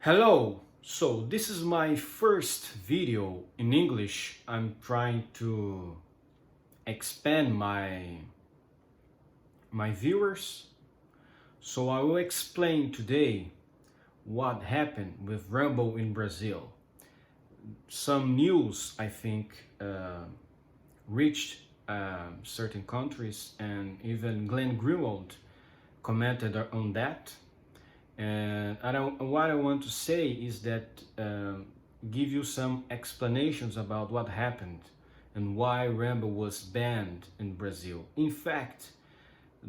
Hello, so this is my first video in English. I'm trying to expand my viewers. So I will explain today what happened with Rumble in Brazil. Some news, I think, reached certain countries, and even Glenn Greenwald commented on that. And what I want to say is that give you some explanations about what happened and why Rambo was banned in Brazil. In fact,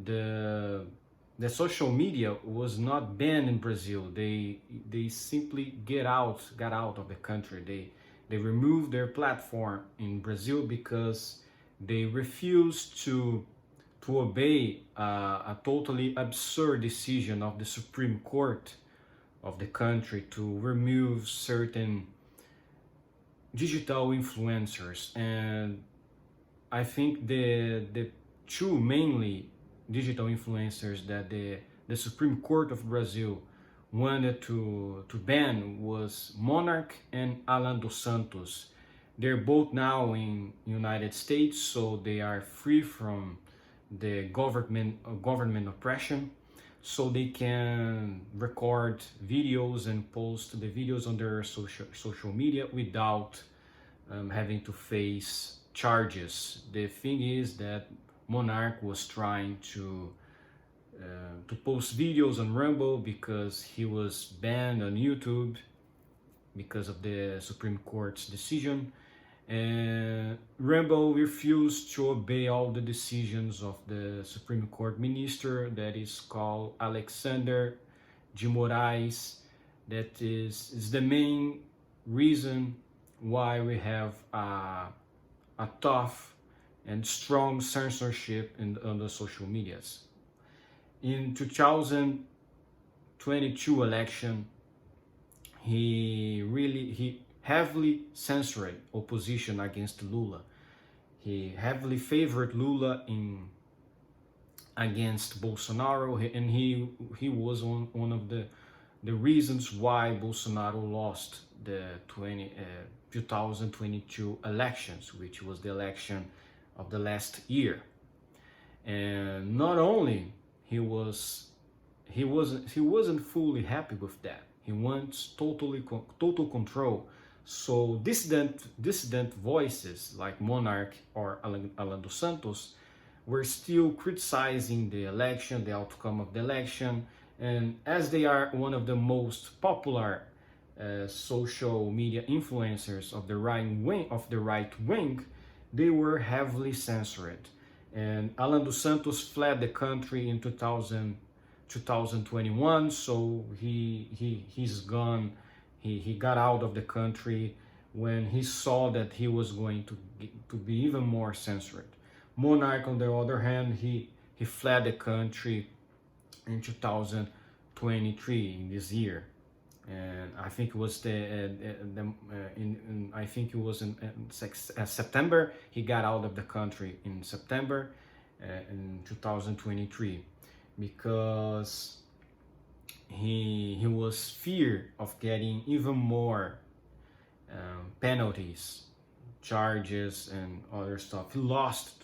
the the social media was not banned in Brazil. They simply got out of the country. They removed their platform in Brazil because they refused to obey a totally absurd decision of the Supreme Court of the country to remove certain digital influencers. And I think the two mainly digital influencers that the Supreme Court of Brazil wanted to ban was Monarch and Alan dos Santos. They're both now in United States, so they are free from the government oppression, so they can record videos and post the videos on their social media without having to face charges. The thing is that Monarch was trying to post videos on Rumble because he was banned on YouTube because of the Supreme Court's decision. And Rambo refused to obey all the decisions of the Supreme Court minister that is called Alexander de Moraes. That is the main reason why we have a tough and strong censorship on the social medias. In 2022 election, he heavily censored opposition against Lula. He heavily favored Lula against Bolsonaro, and he was one of the reasons why Bolsonaro lost the 2022 elections, which was the election of the last year. And not only he wasn't fully happy with that. He wants total control. So dissident voices like Monarch or Alan dos Santos were still criticizing the election, the outcome of the election, and as they are one of the most popular social media influencers of the right wing, they were heavily censored. And Alan dos Santos fled the country in 2021, so he's gone. He got out of the country when he saw that he was going to be even more censored. Monarch, on the other hand, he fled the country in 2023, in this year, and I think it was in September. He got out of the country in September in 2023 because he was fear of getting even more penalties, charges, and other stuff. He lost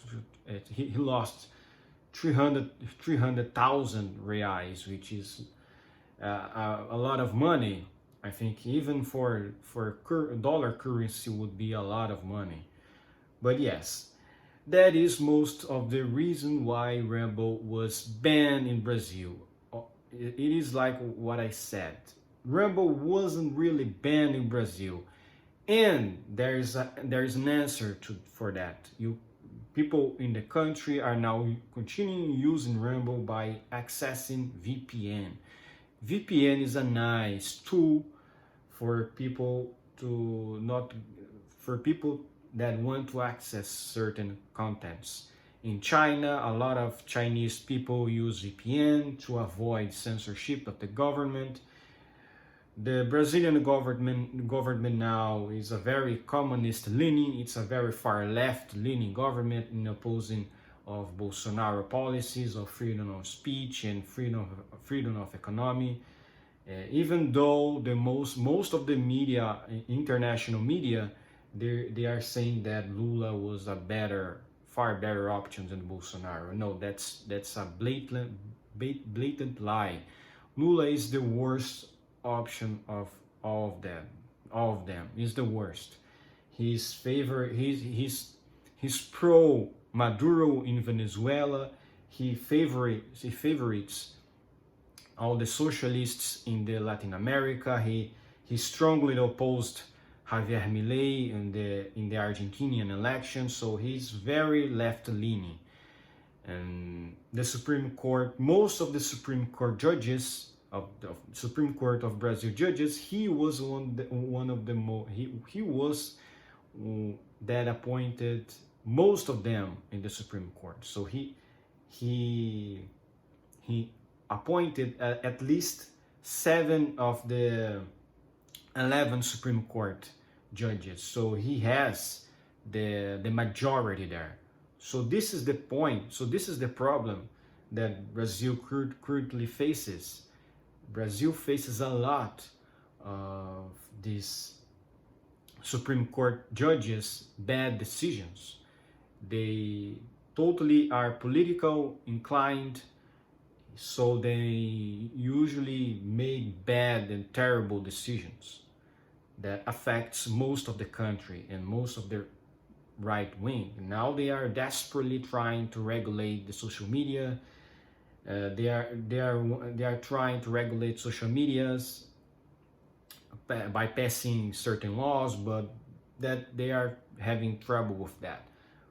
300,000 reais, which is a lot of money. I think even for dollar currency would be a lot of money. But yes, that is most of the reason why Rambo was banned in Brazil. It is like what I said. Rambo wasn't really banned in Brazil, and there's an answer for that. People in the country are now continuing using Rambo by accessing VPN. VPN is a nice tool for people that want to access certain contents. In China, a lot of Chinese people use VPN to avoid censorship of the government. The Brazilian government now is a very communist leaning. It's a very far left leaning government in opposing of Bolsonaro policies of freedom of speech and freedom of economy. Even though most of the media, international media, they are saying that Lula was a far better option than Bolsonaro. No, that's a blatant lie. Lula is the worst option of all of them. All of them is the worst. He's pro Maduro in Venezuela. He favorites all the socialists in the Latin America. He strongly opposed Javier Milei in the Argentinian election, so he's very left-leaning. And the Supreme Court, most of the Supreme Court judges of the Supreme Court of Brazil judges, he was one of the he was that appointed most of them in the Supreme Court. So he he appointed at least 7 of the 11 Supreme Court judges. So he has the majority there. So this is the point. So this is the problem that Brazil currently faces. Brazil faces a lot of these Supreme Court judges' bad decisions. They totally are political inclined, so they usually make bad and terrible decisions that affects most of the country and most of the right wing. Now they are desperately trying to regulate the social media. They are trying to regulate social medias by passing certain laws, but that they are having trouble with that.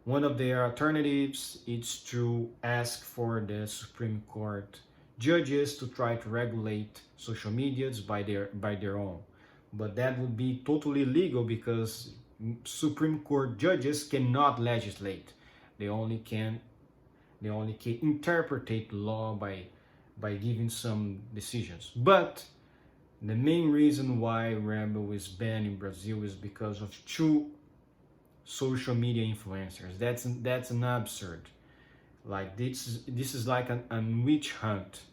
One of their alternatives is to ask for the Supreme Court judges to try to regulate social medias by their own. But that would be totally illegal because Supreme Court judges cannot legislate. They only can interpret law by giving some decisions. But the main reason why Rambo is banned in Brazil is because of 2 social media influencers. That's an absurd. Like this is like a witch hunt.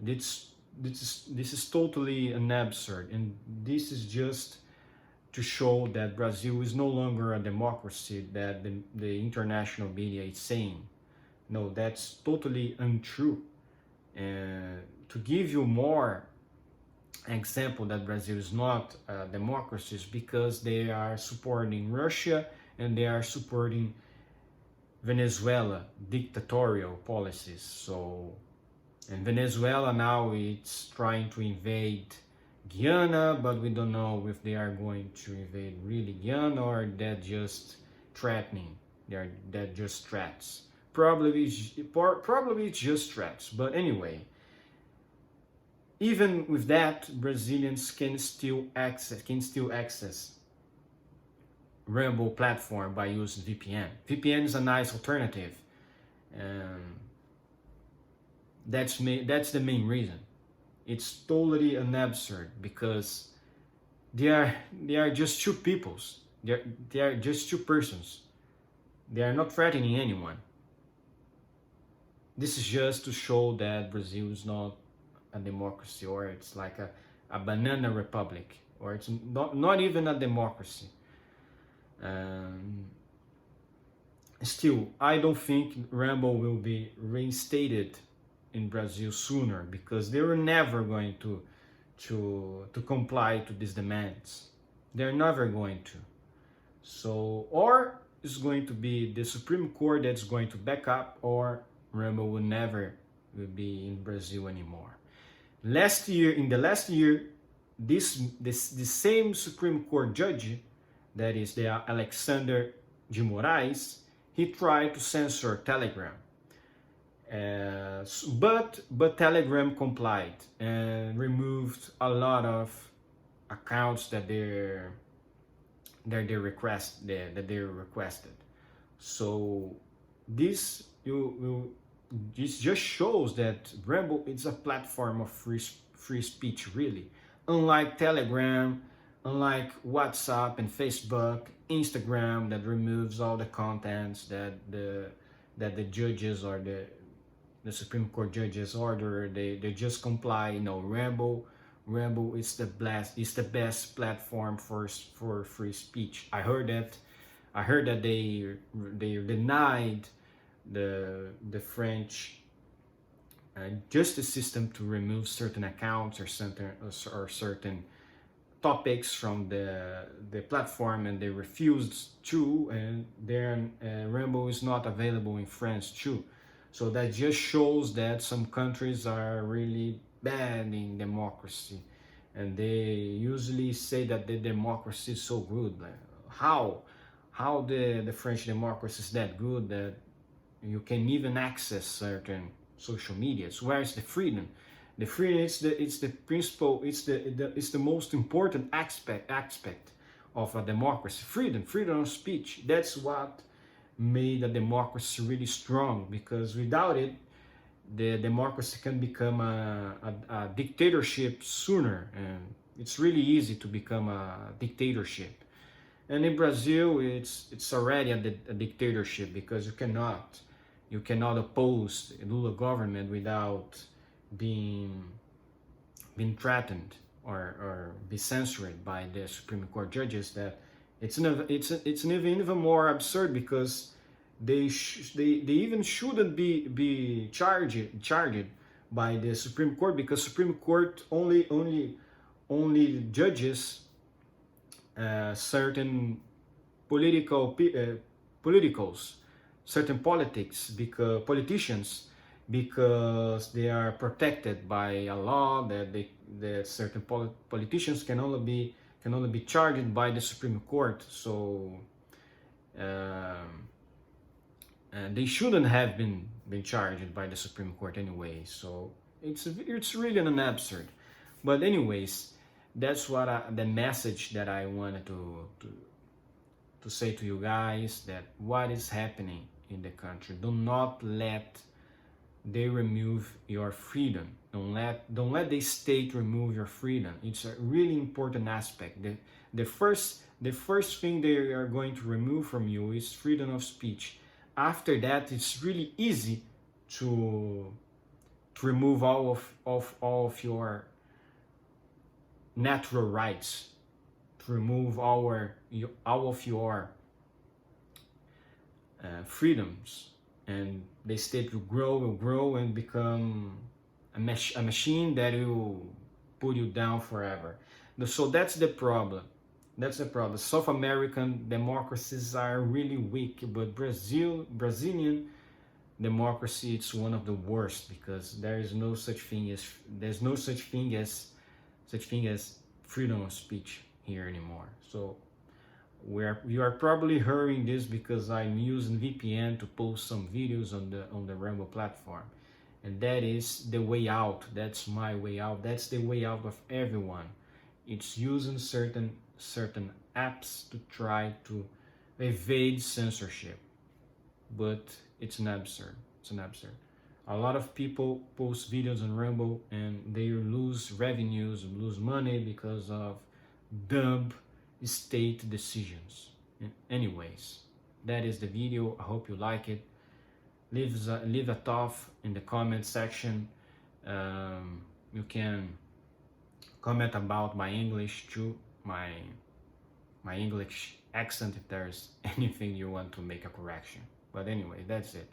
This is totally an absurd, and this is just to show that Brazil is no longer a democracy that the international media is saying. No, that's totally untrue. And to give you more example that Brazil is not a democracy is because they are supporting Russia and they are supporting Venezuela dictatorial policies. So, and Venezuela now it's trying to invade Guyana, but we don't know if they are going to invade really Guyana or that just threatening. That just threats. Probably it's just threats. But anyway, even with that, Brazilians can still access Rumble platform by using VPN. VPN is a nice alternative, and that's the main reason. It's totally an absurd because they are just 2 peoples. They are just 2 persons. They are not threatening anyone. This is just to show that Brazil is not a democracy, or it's like a banana republic, or it's not even a democracy. Still, I don't think Rambo will be reinstated in Brazil sooner because they were never going to comply to these demands. They're never going to. So, or it's going to be the Supreme Court that's going to back up, or Rambo will never be in Brazil anymore. In the last year, this same Supreme Court judge, that is the Alexander de Moraes, he tried to censor Telegram. But Telegram complied and removed a lot of accounts that they requested. So this just shows that Rumble is a platform of free speech, really. Unlike Telegram, unlike WhatsApp and Facebook, Instagram that removes all the contents that the judges or the Supreme Court judges order, they just comply. Rumble Rumble is the best platform for free speech. I heard that they denied the French justice system to remove certain accounts or certain topics from the platform, and they refused to, and then Rumble is not available in France too. So that just shows that some countries are really bad in democracy, and they usually say that the democracy is so good. Like, how the French democracy is that good that you can even access certain social medias? Where is the freedom? The freedom is the principle. It's the most important aspect of a democracy. Freedom of speech. That's what made a democracy really strong. Because without it, the democracy can become a dictatorship sooner, and it's really easy to become a dictatorship. And in Brazil, it's already a dictatorship, because you cannot oppose the Lula government without being threatened or be censored by the Supreme Court judges. That it's even more absurd, because they even shouldn't be charged by the Supreme Court, because Supreme Court only judges certain politicals, certain politicians, because they are protected by a law that certain politicians can only be charged by the Supreme Court. So they shouldn't have been charged by the Supreme Court anyway. So it's really an absurd. But anyways, that's what the message that I wanted to say to you guys, that what is happening in the country. Do not let they remove your freedom. Don't let the state remove your freedom. It's a really important aspect. The first thing they are going to remove from you is freedom of speech. After that, it's really easy to remove all of your natural rights, to remove all of your freedoms, and the state will grow and become a machine that will put you down forever. So that's the problem. That's the problem. South American democracies are really weak, but Brazilian democracy, it's one of the worst, because there is no such thing as freedom of speech here anymore. So you are probably hearing this because I'm using VPN to post some videos on the Rumble platform, and that is the way out. That's my way out. That's the way out of everyone. It's using certain apps to try to evade censorship, but it's an absurd. A lot of people post videos on Rumble and they lose revenues, lose money because of dumb state decisions. Anyways, that is the video. I hope you like it. Leave a thought in the comment section. You can comment about my English too, my English accent, if there's anything you want to make a correction. But anyway, that's it.